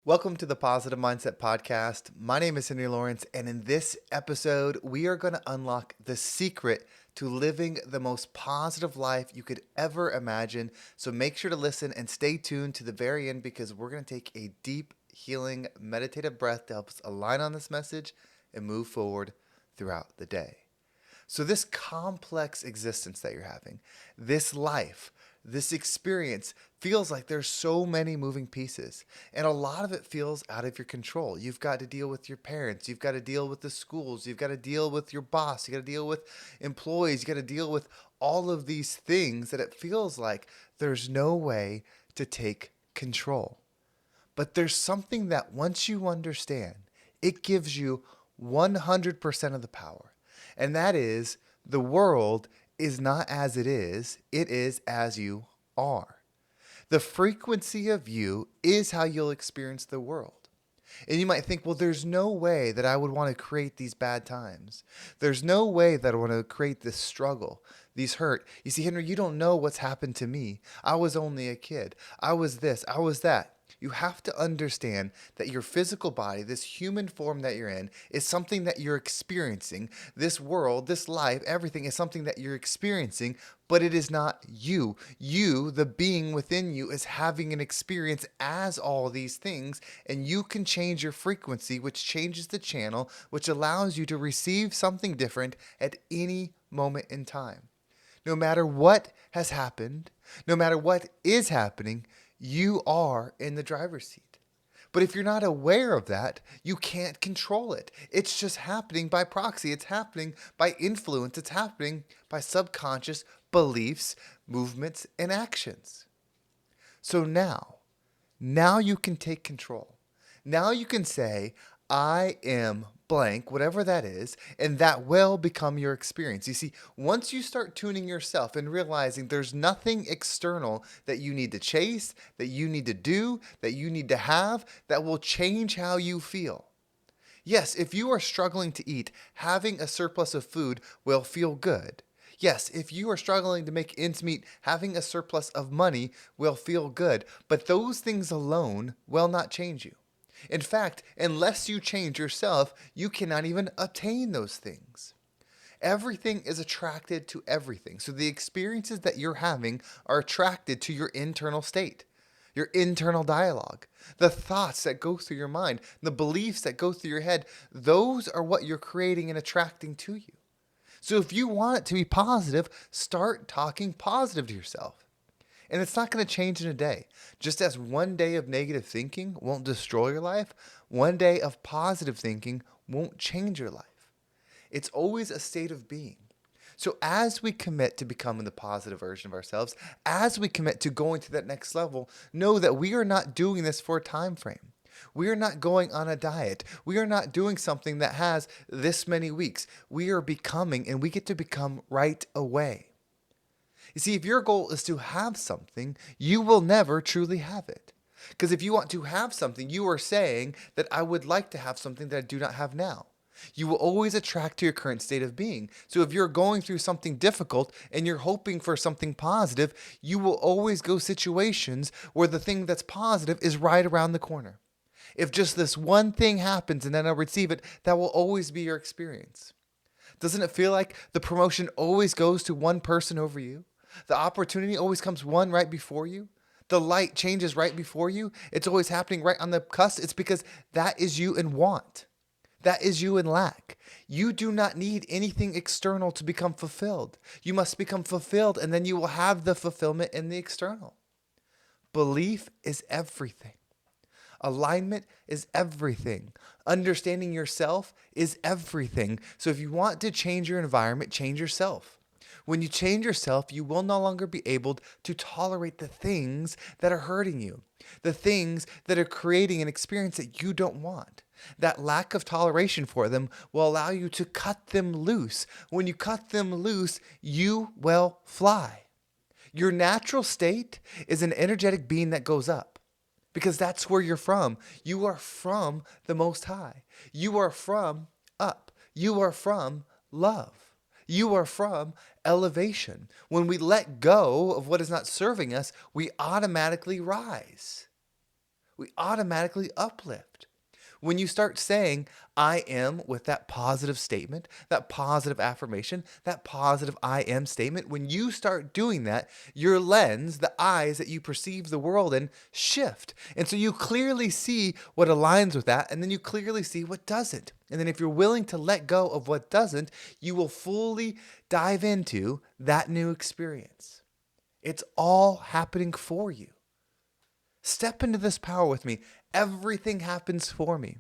Welcome to the Positive Mindset Podcast. My name is Henry Lawrence, and in this episode, we are going to unlock the secret to living the most positive life you could ever imagine. So make sure to listen and stay tuned to the very end because we're going to take a deep, healing, meditative breath to help us align on this message and move forward throughout the day. So, this complex existence that you're having, this life, this experience feels like there's so many moving pieces, and a lot of it feels out of your control. You've got to deal with your parents, you've got to deal with the schools, you've got to deal with your boss, you got to deal with employees, you got to deal with all of these things that it feels like there's no way to take control. But there's something that once you understand, it gives you 100% of the power. And that is the world is not as it is as you are. The frequency of you is how you'll experience the world. And you might think, well, there's no way that I would want to create these bad times. There's no way that I want to create this struggle, these hurt. You see, Henry, you don't know what's happened to me. I was only a kid. I was this, I was that. You have to understand that your physical body, this human form that you're in, is something that you're experiencing. This world, this life, everything is something that you're experiencing, but it is not you. You, the being within you, is having an experience as all these things, and you can change your frequency, which changes the channel, which allows you to receive something different at any moment in time. No matter what has happened, no matter what is happening, you are in the driver's seat. But if you're not aware of that, you can't control it. It's just happening by proxy. It's happening by influence. It's happening by subconscious beliefs, movements, and actions. So now you can take control. Now you can say, I am blank, whatever that is, and that will become your experience. You see, once you start tuning yourself and realizing there's nothing external that you need to chase, that you need to do, that you need to have, that will change how you feel. Yes, if you are struggling to eat, having a surplus of food will feel good. Yes, if you are struggling to make ends meet, having a surplus of money will feel good. But those things alone will not change you. In fact, unless you change yourself, you cannot even attain those things. Everything is attracted to everything. So the experiences that you're having are attracted to your internal state, your internal dialogue, the thoughts that go through your mind, the beliefs that go through your head. Those are what you're creating and attracting to you. So if you want it to be positive, start talking positive to yourself. And it's not going to change in a day. Just as one day of negative thinking won't destroy your life, one day of positive thinking won't change your life. It's always a state of being. So as we commit to becoming the positive version of ourselves, as we commit to going to that next level, know that we are not doing this for a time frame. We are not going on a diet. We are not doing something that has this many weeks. We are becoming, and we get to become right away. You see, if your goal is to have something, you will never truly have it. Because if you want to have something, you are saying that I would like to have something that I do not have now. You will always attract to your current state of being. So if you're going through something difficult and you're hoping for something positive, you will always go situations where the thing that's positive is right around the corner. If just this one thing happens and then I'll receive it, that will always be your experience. Doesn't it feel like the promotion always goes to one person over you? The opportunity always comes one right before you. The light changes right before you. It's always happening right on the cusp. It's because that is you in want. That is you in lack. You do not need anything external to become fulfilled. You must become fulfilled, and then you will have the fulfillment in the external. Belief is everything. Alignment is everything. Understanding yourself is everything. So if you want to change your environment, change yourself. When you change yourself, you will no longer be able to tolerate the things that are hurting you, the things that are creating an experience that you don't want. That lack of toleration for them will allow you to cut them loose. When you cut them loose, you will fly. Your natural state is an energetic being that goes up because that's where you're from. You are from the Most High. You are from up. You are from love. You are from elevation. When we let go of what is not serving us, we automatically rise. we automatically uplift. When you start saying, I am, with that positive statement, that positive affirmation, that positive I am statement, when you start doing that, your lens, the eyes that you perceive the world in, shift. And so you clearly see what aligns with that, and then you clearly see what doesn't. And then if you're willing to let go of what doesn't, you will fully dive into that new experience. It's all happening for you. Step into this power with me. Everything happens for me.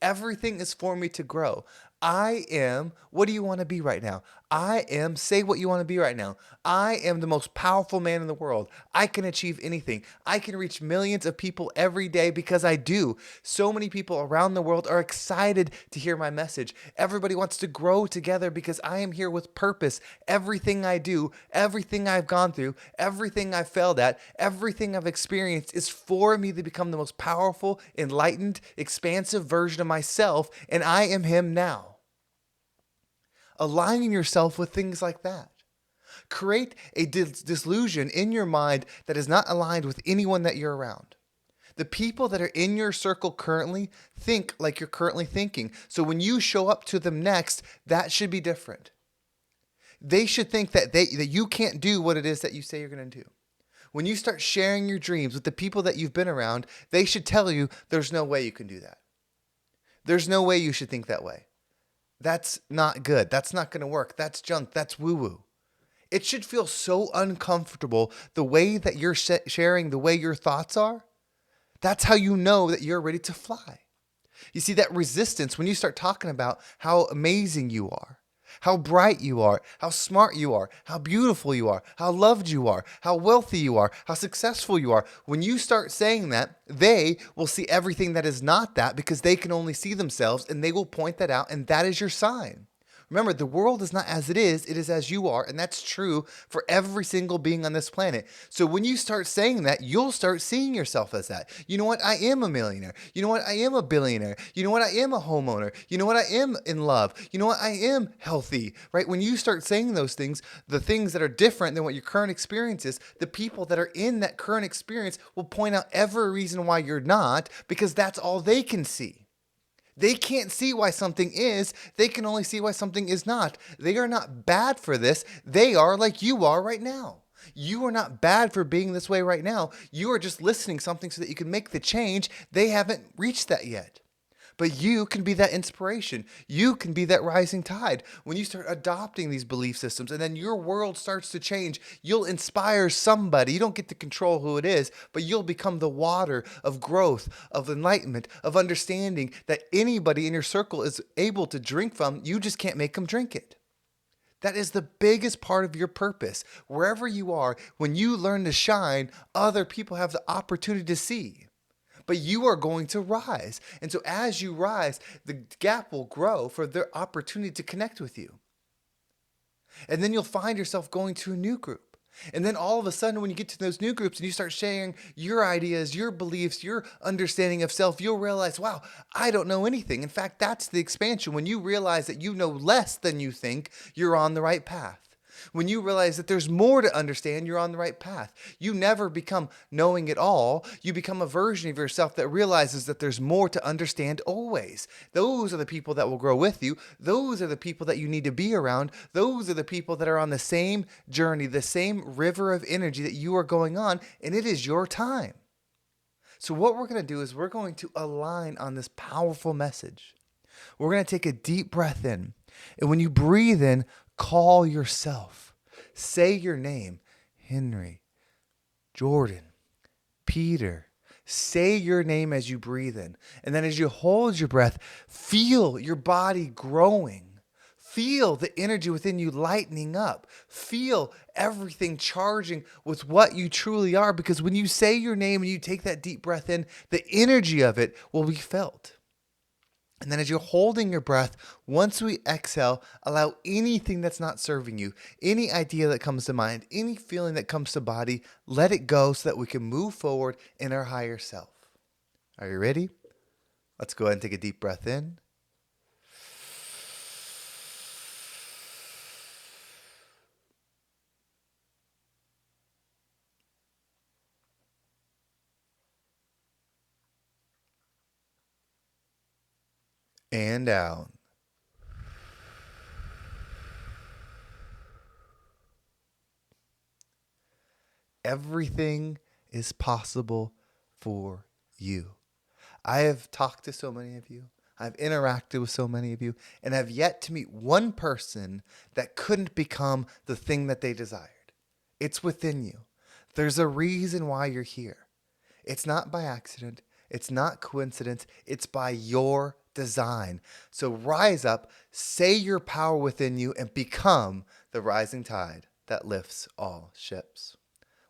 Everything is for me to grow. I am, what do you want to be right now? I am, say what you want to be right now. I am the most powerful man in the world. I can achieve anything. I can reach millions of people every day because I do. So many people around the world are excited to hear my message. Everybody wants to grow together because I am here with purpose. Everything I do, everything I've gone through, everything I've failed at, everything I've experienced is for me to become the most powerful, enlightened, expansive version of myself, and I am him now. Aligning yourself with things like that. Create a disillusion in your mind that is not aligned with anyone that you're around. The people that are in your circle currently think like you're currently thinking. So when you show up to them next, that should be different. They should think that you can't do what it is that you say you're going to do. When you start sharing your dreams with the people that you've been around, they should tell you there's no way you can do that. There's no way you should think that way. That's not good. That's not going to work. That's junk. That's woo-woo. It should feel so uncomfortable the way that you're sharing, the way your thoughts are. That's how you know that you're ready to fly. You see that resistance when you start talking about how amazing you are, how bright you are, how smart you are, how beautiful you are, how loved you are, how wealthy you are, how successful you are. When you start saying that, they will see everything that is not that because they can only see themselves, and they will point that out, and that is your sign. Remember, the world is not as it is as you are, and that's true for every single being on this planet. So when you start saying that, you'll start seeing yourself as that. You know what? I am a millionaire. You know what? I am a billionaire. You know what? I am a homeowner. You know what? I am in love. You know what? I am healthy, right? When you start saying those things, the things that are different than what your current experience is, the people that are in that current experience will point out every reason why you're not, because that's all they can see. They can't see why something is. They can only see why something is not. They are not bad for this. They are like you are right now. You are not bad for being this way right now. You are just listening something so that you can make the change. They haven't reached that yet. But you can be that inspiration. You can be that rising tide. When you start adopting these belief systems and then your world starts to change, you'll inspire somebody. You don't get to control who it is, but you'll become the water of growth, of enlightenment, of understanding that anybody in your circle is able to drink from. You just can't make them drink it. That is the biggest part of your purpose. Wherever you are, when you learn to shine, other people have the opportunity to see. But you are going to rise. And so as you rise, the gap will grow for their opportunity to connect with you. And then you'll find yourself going to a new group. And then all of a sudden, when you get to those new groups and you start sharing your ideas, your beliefs, your understanding of self, you'll realize, wow, I don't know anything. In fact, that's the expansion. When you realize that you know less than you think, you're on the right path. When you realize that there's more to understand, you're on the right path. You never become knowing it all. You become a version of yourself that realizes that there's more to understand always. Those are the people that will grow with you. Those are the people that you need to be around. Those are the people that are on the same journey, the same river of energy that you are going on, and it is your time. So what we're going to do is we're going to align on this powerful message. We're going to take a deep breath in. And when you breathe in, call yourself. Say your name. Henry, Jordan, Peter. Say your name as you breathe in. And then as you hold your breath, feel your body growing. Feel the energy within you lightening up. Feel everything charging with what you truly are. Because when you say your name and you take that deep breath in, the energy of it will be felt. And then as you're holding your breath, once we exhale, allow anything that's not serving you, any idea that comes to mind, any feeling that comes to body, let it go so that we can move forward in our higher self. Are you ready? Let's go ahead and take a deep breath in. And out. Everything is possible for you. I have talked to so many of you. I've interacted with so many of you and have yet to meet one person that couldn't become the thing that they desired. It's within you. There's a reason why you're here. It's not by accident. It's not coincidence. It's by your design. So rise up, say your power within you, and become the rising tide that lifts all ships.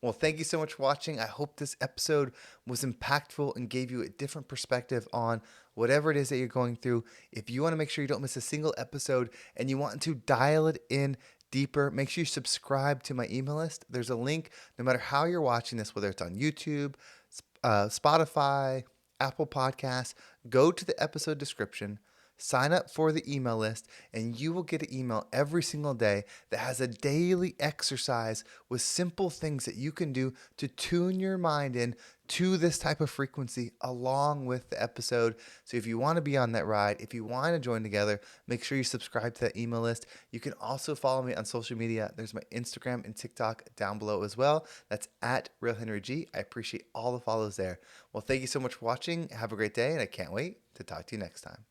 Well, thank you so much for watching. I hope this episode was impactful and gave you a different perspective on whatever it is that you're going through. If you want to make sure you don't miss a single episode and you want to dial it in deeper, make sure you subscribe to my email list. There's a link no matter how you're watching this, whether it's on YouTube, Spotify, Apple Podcasts. Go to the episode description. Sign up for the email list, and you will get an email every single day that has a daily exercise with simple things that you can do to tune your mind in to this type of frequency along with the episode. So if you want to be on that ride, if you want to join together, make sure you subscribe to that email list. You can also follow me on social media. There's my Instagram and TikTok down below as well. That's at RealHenryG. I appreciate all the follows there. Well, thank you so much for watching. Have a great day, and I can't wait to talk to you next time.